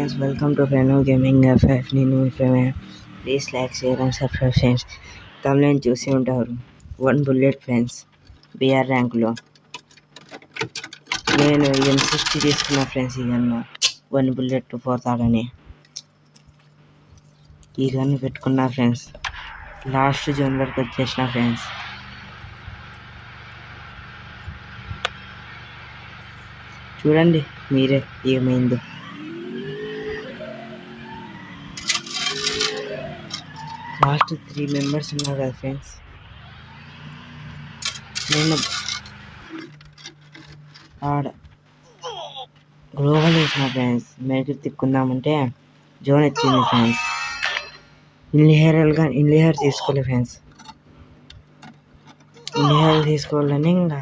friends, welcome to Prano Gaming FF. నేను మీ friend. Please like share and subscribe friends. తమిళని చూసి ఉంటారు. 1 బుల్లెట్ ఫ్రెండ్స్ బిఆర్ ర్యాంకులో నేను M60 తీసుకున్నా ఫ్రెండ్స్. ఈ గన్ను 1 బుల్లెట్ పోతాడని ఈ గన్ను పెట్టుకున్నా ఫ్రెండ్స్. లాస్ట్ జోన్ వరకు వచ్చేసిన ఫ్రెండ్స్. చూడండి మీరే ఏమైందో. లాస్ట్ 3 మెంబర్స్ ఉన్నారు కదా ఫ్రెండ్స్. నేను ఆడ గ్లోబల్ వేసిన ఫ్రెండ్స్. మేరకు తిక్కుందామంటే జోన్ వచ్చింది ఫ్రెండ్స్. ఇన్లిహర్ తీసుకోలే ఫ్రెండ్స్. ఇన్లిహర్ తీసుకోవాలని ఇంకా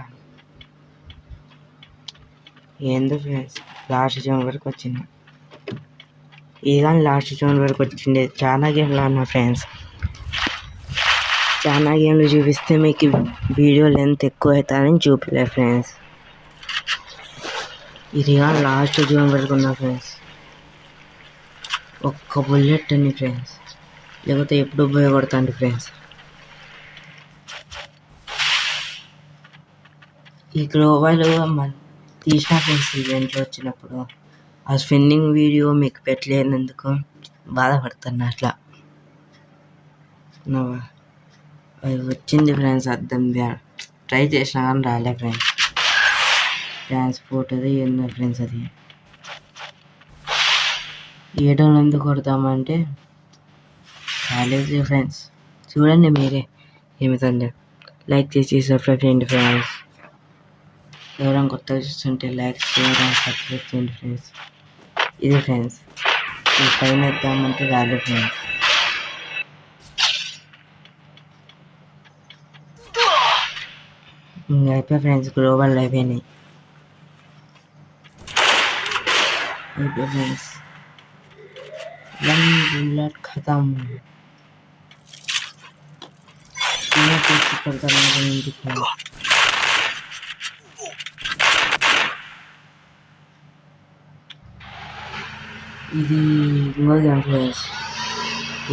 ఏందో ఫ్రెండ్స్ లాస్ట్ జోన్ వరకు వచ్చింది. ఈ కానీ లాస్ట్ జోన్ వరకు వచ్చింది. చాలా గేమ్లు ఆడినా ఫ్రెండ్స్. చాలా గేమ్లు చూపిస్తే మీకు వీడియో లెంత్ ఎక్కువ అవుతుందని చూపలే ఫ్రెండ్స్. ఇది కానీ లాస్ట్ జోన్ వరకు ఉన్నా ఫ్రెండ్స్. ఒక్క బుల్లెట్ అని ఫ్రెండ్స్, లేకపోతే ఎప్పుడు ఉపయోగపడుతుంది ఫ్రెండ్స్. ఈ గ్లోబల్ తీసిన ఫ్రెండ్స్ ఈవెంట్లో వచ్చినప్పుడు ఆ స్పిన్నింగ్ వీడియో మీకు పెట్టలేనందుకు బాధపడుతున్నా. అట్లా అది వచ్చింది ఫ్రెండ్స్. అర్థం ట్రై చేసినా కానీ రాలే ఫ్రెండ్స్. ట్రాన్స్పోర్ట్ అది ఏందో ఫ్రెండ్స్. అది 700 కొడతామంటే కాలేజ్ ఫ్రెండ్స్. చూడండి మీరే ఏమిటండి. లైక్ చేసి సబ్స్క్రైబ్ చేయండి ఫ్రెండ్స్. ఎవరైనా కొత్తగా చూస్తుంటే లైక్ షేర్ అండ్ సబ్స్క్రైబ్ చేయండి ఫ్రెండ్స్. ఇది ఫ్రెండ్స్ ఈ పైన ఎత్తామంటే రాలే ఫ్రెండ్స్. ఇంకా అయిపోయి ఫ్రెండ్స్. గ్లోబల్ అయిపోయినాయి ఫ్రెండ్స్. 1 బుల్లెట్ ఖతం. ఇది ఇంకో గేమ్ ఫ్రెండ్స్.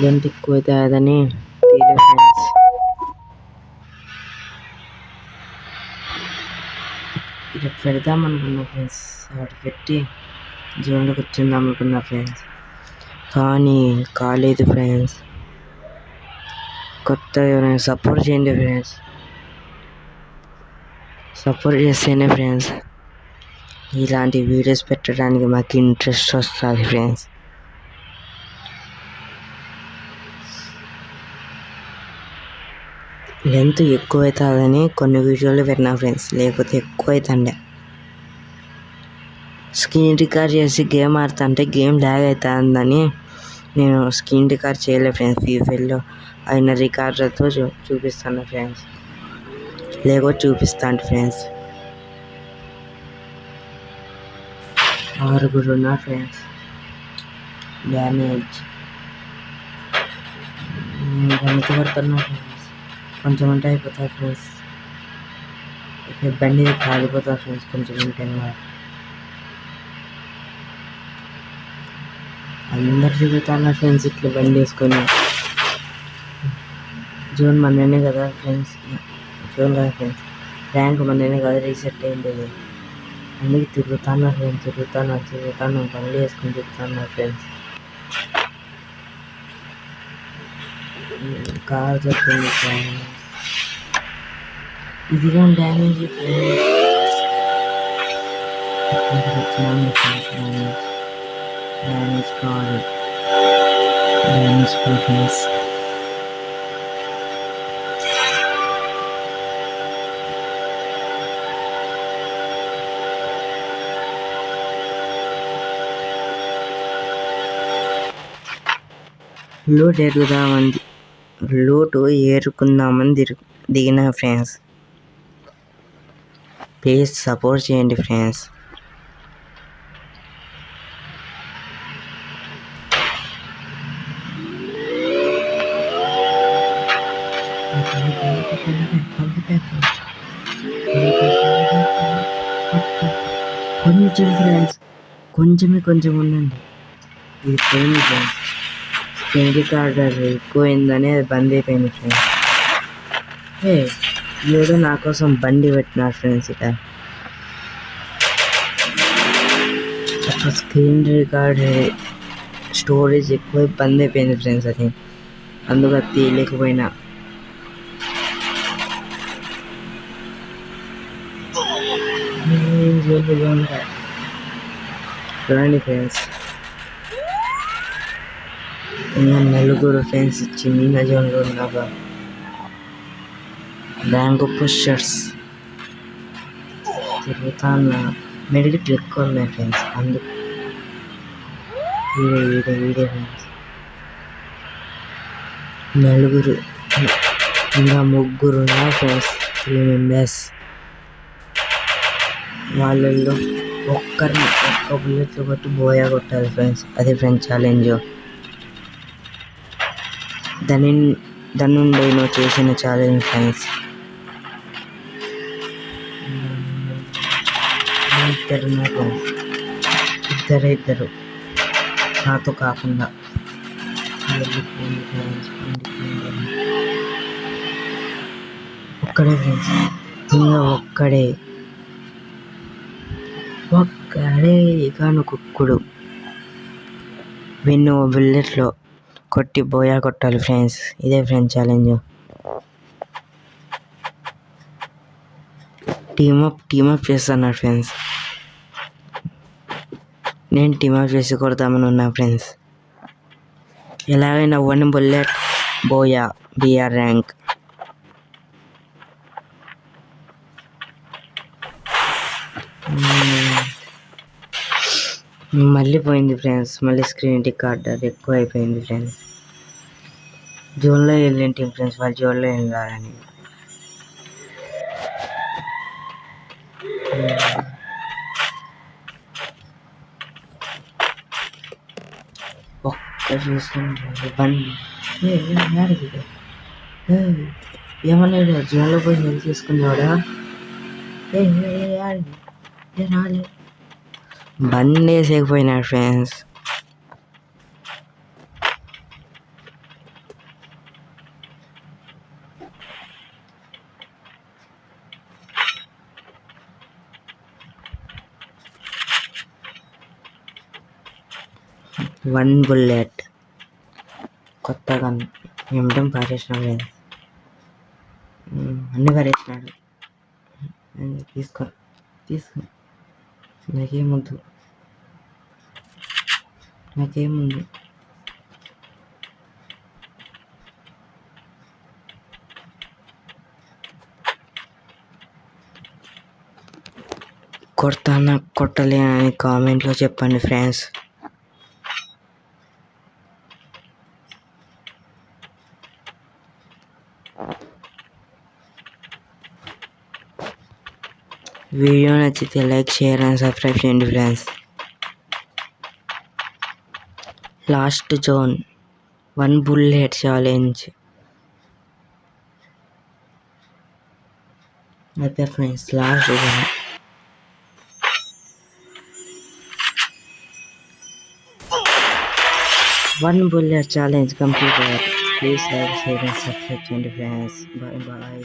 లెంత్ ఎక్కువ అవుతుందని తీయలే ఫ్రెండ్స్. ఇక్కడ పెడదాం అనుకున్నా ఫ్రెండ్స్. అక్కడ పెట్టి జోన్లోకి వచ్చిందాం అనుకున్నా ఫ్రెండ్స్. కానీ కాలేదు ఫ్రెండ్స్. కొత్త ఎవరైనా సపోర్ట్ చేయండి ఫ్రెండ్స్. సపోర్ట్ చేస్తేనే ఫ్రెండ్స్ ఇలాంటి వీడియోస్ పెట్టడానికి మాకు ఇంట్రెస్ట్ వస్తుంది ఫ్రెండ్స్. లెంత్ ఎక్కువ అవుతుందని కొన్ని వీడియోలు పెట్టినా ఫ్రెండ్స్. లేకపోతే ఎక్కువ అవుతుండే. స్క్రీన్ రికార్డ్ చేసి గేమ్ ఆడుతుంటే గేమ్ ల్యాగ్ అవుతుందని నేను స్క్రీన్ రికార్డ్ చేయలే ఫ్రెండ్స్. ఫీఫెల్లో అయిన రికార్డులతో చూపిస్తాను ఫ్రెండ్స్. లేకపోతే చూపిస్తాను ఫ్రెండ్స్. 6 ఉన్నారు ఫ్రెండ్స్. డ్యామేజ్ గణిత పడుతున్నా ఫ్రెండ్స్. కొంచెం ఉంటే అయిపోతాయి ఫ్రెండ్స్. బండి కాలిపోతుంది ఫ్రెండ్స్ కొంచెం ఉంటే. అందరు తిరుగుతున్నారు ఫ్రెండ్స్ ఇట్లా బండి వేసుకొని. జోన్ మననే కదా ఫ్రెండ్స్. జోన్ కదా ఫ్రెండ్స్. ర్యాంక్ మననే కదా రీసెట్ అయింది. అందుకే తిరుగుతున్నారు ఫ్రెండ్స్. తిరుగుతాను బండి వేసుకొని తిరుగుతున్నారు ఫ్రెండ్స్. కార్ చెప్పింది ఫ్రెండ్స్. ఇది కానీ డ్యామేజ్ ఫ్రెండ్స్. డ్యామేజ్ కాదు ఫ్రెండ్స్. లూటు ఏరుకుందామని దిగిన ఫ్రెండ్స్. ప్లీజ్ సపోర్ట్ చేయండి ఫ్రెండ్స్. కొంచెం ఫ్రెండ్స్ కొంచెం ఉండండి. ఇది పోయింది ఫ్రెండ్స్. స్క్రీన్ రికార్డర్ ఎక్కువైందని అది బంద్ అయిపోయింది ఫ్రెండ్స్. వీడు నా కోసం బండి పెట్టినారు ఫ్రెండ్స్. ఇక స్క్రీన్ రికార్డ్ స్టోరేజ్ ఎక్కువ బంద్ అయిపోయింది ఫ్రెండ్స్. అది అందుకు అది తీయలేకపోయినా. చూడండి ఫ్రెండ్స్, ఇంకా నలుగురు ఫ్రెండ్స్ చిన్న జోన్లో ఉన్నాక ర్యాంక్ పుషర్స్ తిరుగుతా ఉన్నా. మెడికెట్ ఎక్కువ ఉన్నాయి ఫ్రెండ్స్. అందుకు వీడే ఫ్రెండ్స్. నలుగురు ఇంకా ముగ్గురు ఉన్నారు ఫ్రెండ్స్. 3 మెంబర్స్. వాళ్ళల్లో ఒక్క బుల్లెట్లు కొట్టి బోయా కొట్టాలి ఫ్రెండ్స్. అదే ఫ్రెండ్స్ ఛాలెంజ్. దాని నుండి నేను చేసిన ఛాలెంజ్ ఫ్రెండ్స్. ఇద్దరు నాతో కాకుండా ఒక్కడే ఫ్రెండ్స్. ఇంకా ఒక్కడే కానుకుక్కుడు విన్ను బుల్లెట్లో కొట్టి బోయా కొట్టాలి ఫ్రెండ్స్. ఇదే ఫ్రెండ్స్ ఛాలెంజ్. టీమప్ చేస్తున్నారు ఫ్రెండ్స్. నేను టీమప్ చేసి కొడతామని ఉన్నా ఫ్రెండ్స్. ఎలాగైనా 1 బుల్లెట్ బోయా బిఆర్ ర్యాంక్. మళ్ళీ పోయింది ఫ్రెండ్స్. మళ్ళీ స్క్రీన్ రికార్డర్ ఎక్కువ అయిపోయింది ఫ్రెండ్స్. జోన్లో వెళ్ళింటి ఫ్రెండ్స్. వాళ్ళు జోన్లో వెళ్ళారని ఒక్క చూసుకుంటారు బండి. ఏమన్నాడు? జోన్లో పోయి హెల్ప్ తీసుకున్నాడా? రాలే. బండి వేసేకపోయినాడు ఫ్రెండ్స్. వన్ బుల్లెట్ కొత్తగా ఏమిటం పారేసినాడు ఫ్రెండ్స్. అన్నీ పారేసినాడు. తీసుకో నాకేముందు. కొడతానా కొట్టలేనని కామెంట్లో చెప్పండి ఫ్రెండ్స్. వీడియో నచ్చితే లైక్, షేర్ అండ్ సబ్స్క్రైబ్ చేయండి friends. Last zone 1 bullet challenge అయితే friends. Last zone 1 bullet challenge complete. Please like, share and subscribe చేయండి ఫ్రెండ్స్. బాయ్.